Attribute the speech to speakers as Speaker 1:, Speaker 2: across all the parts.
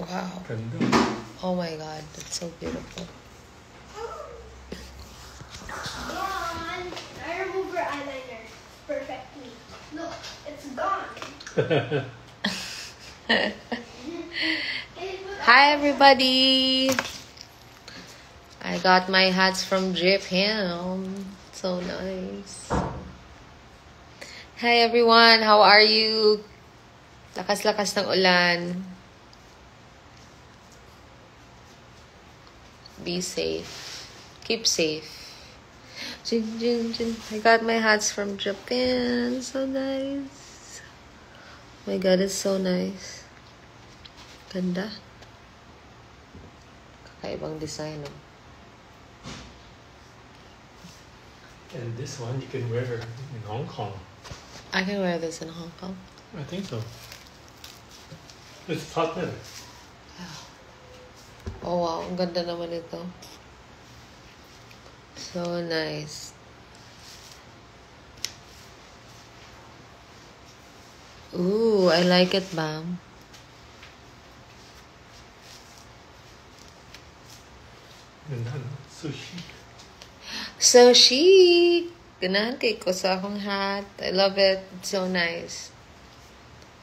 Speaker 1: Wow.
Speaker 2: Ganda.
Speaker 1: Oh my God, that's so beautiful.
Speaker 3: Gone. I removed her eyeliner perfectly. Look, it's gone.
Speaker 1: Hi everybody. I got my hats from Japan. So nice. Hi everyone, how are you? Lakas-lakas ng ulan. Be safe. Keep safe. Jin, jin, jin. I got my hats from Japan. So nice. My God, it's so nice. Ganda. Kakaibang design, no?
Speaker 2: And this one you can wear in Hong Kong.
Speaker 1: I can wear this in Hong Kong.
Speaker 2: I think so. It's hot weather.
Speaker 1: Oh wow, ang ganda naman ito. So nice. Ooh, I like it, ma'am.
Speaker 2: Ganda, no? So chic.
Speaker 1: So chic. Ganahan kay ko sa akong hat. I love it. It's so nice.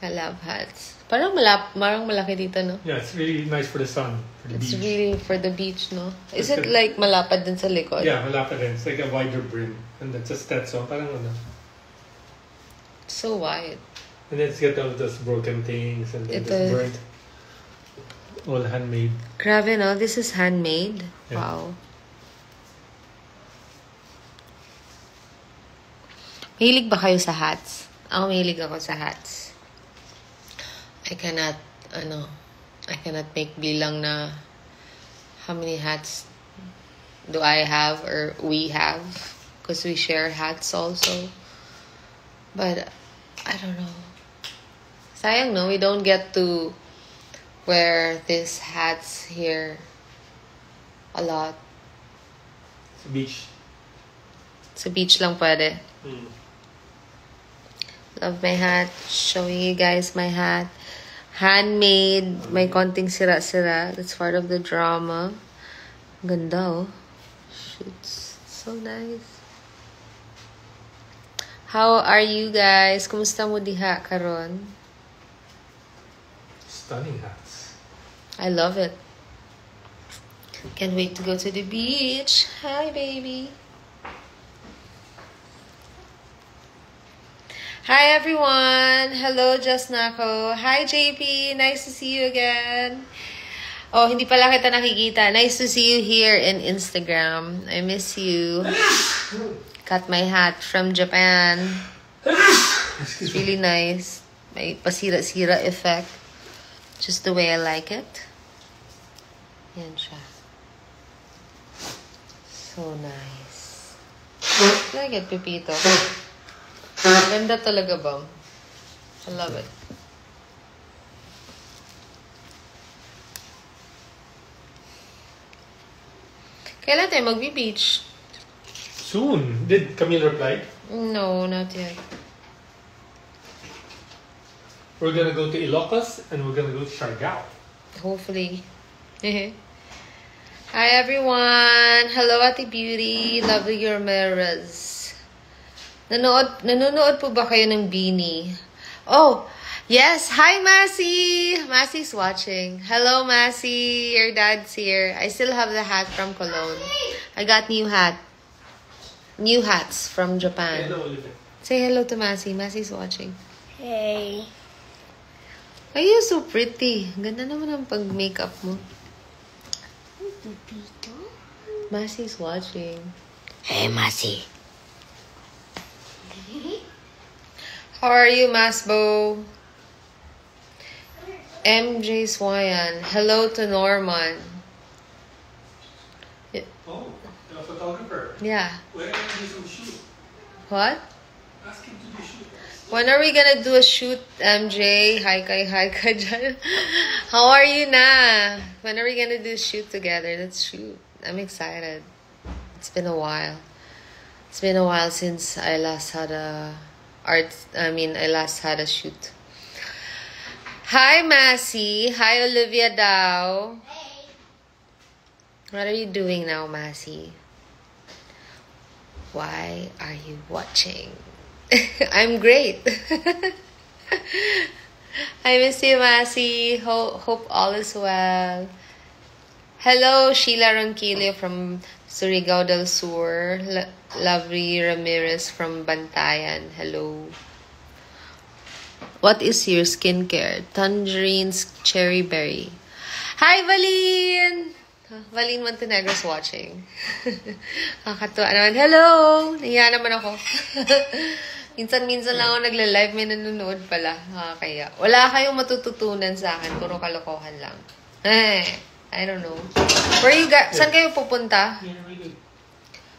Speaker 1: I love hats. Parang malaki dito, no?
Speaker 2: Yeah, it's really nice for the sun, for the
Speaker 1: It's
Speaker 2: beach.
Speaker 1: really for the beach, no? Is
Speaker 2: It's
Speaker 1: it
Speaker 2: good.
Speaker 1: like malapad din sa likod?
Speaker 2: Yeah, malapad din. It's like a wider brim. And that's a Stetson. Parang ano.
Speaker 1: So wide.
Speaker 2: And then it's got all those broken things and then
Speaker 1: Ito.
Speaker 2: this burnt. All handmade.
Speaker 1: Grabe, no? This is handmade.
Speaker 2: Yeah.
Speaker 1: Wow. Mahilig ba kayo sa hats? Ako mahilig ako sa hats. I cannot make bilang na how many hats do I have or we have, because we share hats also. But I don't know. Sayang, no? We don't get to wear these hats here a lot.
Speaker 2: It's a beach.
Speaker 1: Sa beach lang pwede. Love my hat. Showing you guys my hat. Handmade. May konting sira-sira. That's part of the drama. Ganda, oh. Shoots. So nice. How are you guys? Kumusta mo diha karon?
Speaker 2: Stunning hats.
Speaker 1: I love it. Can't wait to go to the beach. Hi, baby. Hi, everyone. Hello, Just Nako. Hi, JP. Nice to see you again. Oh, hindi pala kita nakikita. Nice to see you here in Instagram. I miss you. Got my hat from Japan. It's really nice. May pasira-sira effect. Just the way I like it. Yan siya. So nice. Like it, Pepito. Ganda talaga, bam. I love it. Kailan tayo magbi-beach?
Speaker 2: Soon. Did Camille reply?
Speaker 1: No, not yet.
Speaker 2: We're gonna go to Ilocos and we're gonna go to Siargao.
Speaker 1: Hopefully. Hi, everyone. Hello, Ate Beauty. Lovely your mirrors. Nanonood po ba kayo ng Beanie? Oh, yes. Hi, Massey. Massey's watching. Hello, Massey. Your dad's here. I still have the hat from Cologne. I got new hats from Japan.
Speaker 2: Hello, Olivia.
Speaker 1: Say hello to Massey. Massey's watching.
Speaker 3: Hey.
Speaker 1: Ay, you're so pretty. Ganda naman ang pag-makeup mo. Massey's watching. Hey, Massey. How are you, Masbo? MJ Swayan. Hello to Norman.
Speaker 2: Oh, the photographer.
Speaker 1: Yeah.
Speaker 2: When are you do some shoot?
Speaker 1: What?
Speaker 2: Ask him to do shoot.
Speaker 1: When are we gonna do a shoot, MJ? Hi ka dyan. How are you na? When are we gonna do a shoot together? Let's shoot. I'm excited. It's been a while. It's been a while since I last had a shoot. Hi, Massey. Hi, Olivia Dow.
Speaker 3: Hey.
Speaker 1: What are you doing now, Massey? Why are you watching? I'm great. I miss you, Massey. Hope all is well. Hello, Sheila Ronquillo from Surigao del Sur. Lovely Ramirez from Bantayan. Hello. What is your skincare? Tangerines, cherry berry. Hi, Valin! Valin Montenegro's watching. Kakatuwa naman. Hello! Nahiya naman ako. Minsan-minsan lang ako nagla-live. May nanonood pala. Kaya wala kayong matututunan sa akin. Puro kalokohan lang. I don't know. Where you saan kayo pupunta?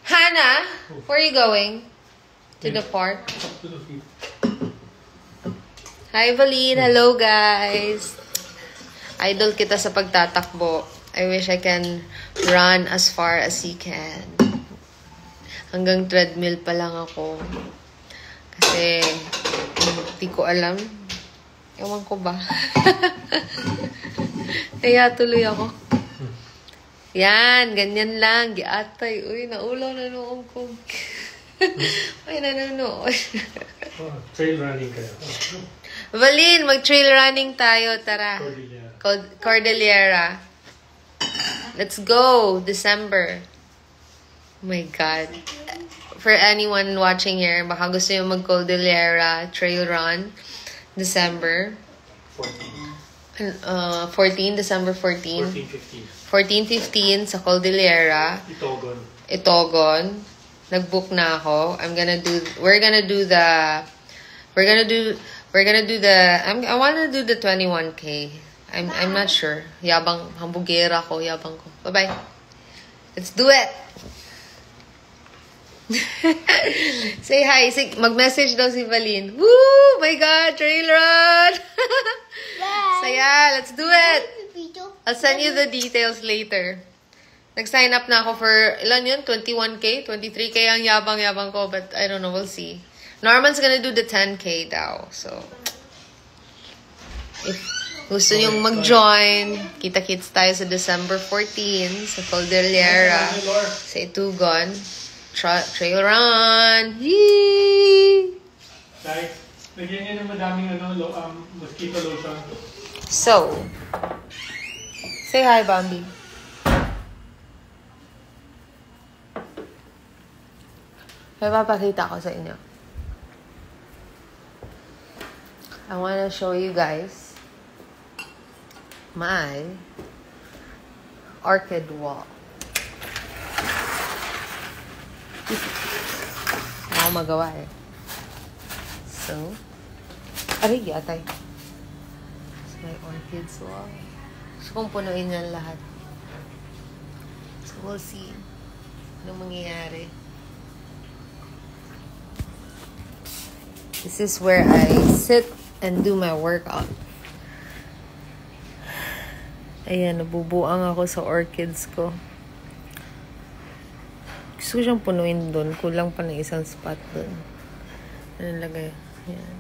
Speaker 1: Hannah? Where are you going? To the park? Hi, Valin. Hello, guys. Idol kita sa pagtatakbo. I wish I can run as far as you can. Hanggang treadmill pa lang ako. Kasi, hindi ko alam. Ewan ko ba? Kaya tuloy ako. Yan, ganyan lang. Giatay. Uy, naulaw na noong ko. Uy, nanonood.
Speaker 2: Trail running kayo.
Speaker 1: Valin, mag-trail running tayo. Tara. Cordillera. Let's go. December. Oh my God. For anyone watching here, baka gusto nyo mag-Cordillera trail run. December. 14. December 14. 14-15 sa Cordillera. Itogon. Nag-book na ako. We're gonna do the I wanna do the 21K. I'm not sure. Yabang hambugera ko, yabang ko. Bye-bye. Let's do it. Say hi. Mag-message daw si Valin. Woo! My God! Trail run! Saya! Let's do it! I'll send you the details later. Nag-sign up na ako for, ilan yun? 21K? 23K ang yabang-yabang ko. But I don't know. We'll see. Norman's gonna do the 10K daw. So, if gusto nyong mag-join, kita-kits tayo sa December 14 sa Cordillera, sa Itugon. Trail run! Yee!
Speaker 2: Guys, lagyan nyo ng madaming mosquito lotion.
Speaker 1: So, say hi, Bambi. May papakita ko sa inyo. I wanna show you guys my orchid wall. Wala akong magawa eh. So, aray, atay. It's my orchids wall. Gusto kong punuin yan lahat. So, we'll see anong mangyayari. This is where I sit and do my workout. Ayan, nabubuang ako sa orchids ko. Gusto ko siyang punuin doon. Kulang pa ng isang spot doon. Ano lagay? Ayan.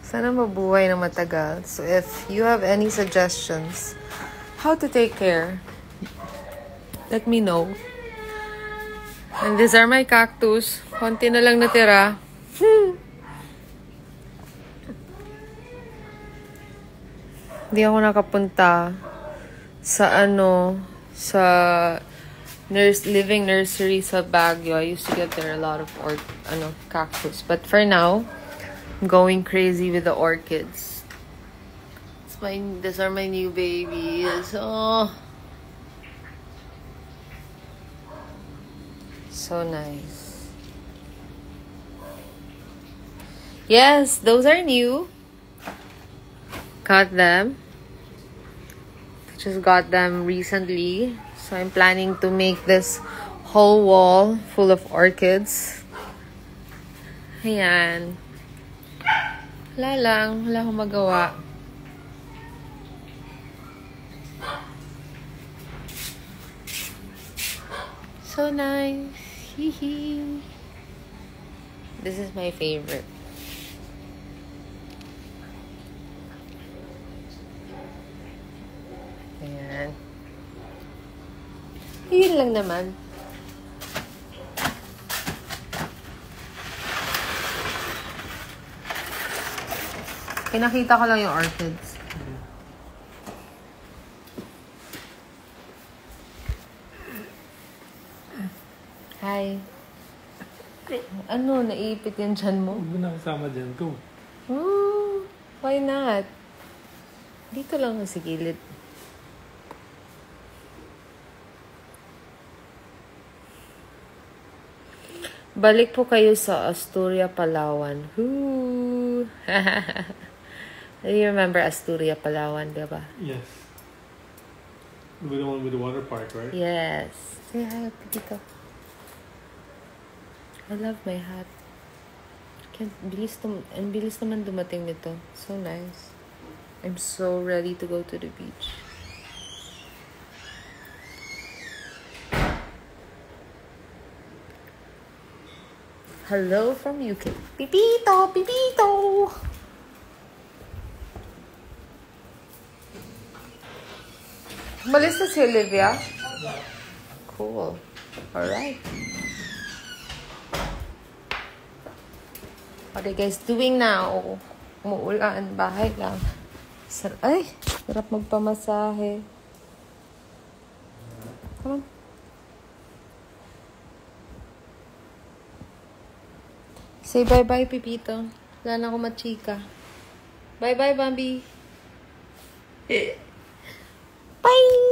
Speaker 1: Sana mabuhay na matagal. So if you have any suggestions how to take care, let me know. And these are my cactus. Konti na lang natira. Hindi ako nakapunta sa living nursery sa Baguio. I used to get there a lot of cactus. But for now, I'm going crazy with the orchids. These are my new babies. Oh. So nice. Yes, those are new. Got them. Just got them recently. So I'm planning to make this whole wall full of orchids. Ayan. Wala lang. Wala akong magawa. So nice. This is my favorite. Yun lang naman. Pinakita ko lang yung orchids. Hi. Ano, naiipit yan dyan mo?
Speaker 2: Huwag mo na kasama dyan. Go.
Speaker 1: Why not? Dito lang sa gilid. Balik po kayo sa Astoria, Palawan. Woo! Do you remember Astoria, Palawan, diba?
Speaker 2: Yes. With the one with the water park, right?
Speaker 1: Yes. Say hi, dito. I love my hat. Ang bilis naman dumating nito. So nice. I'm so ready to go to the beach. Hello from UK. Pipito! Pipito! Malis na si Olivia? Cool. Alright. What are you guys doing now? Umuulan. Bahay lang. Ay! Sarap magpamasahe. Come on. Say bye-bye, Pipito. Wala na ako machika. Bye-bye, Bambi. Bye!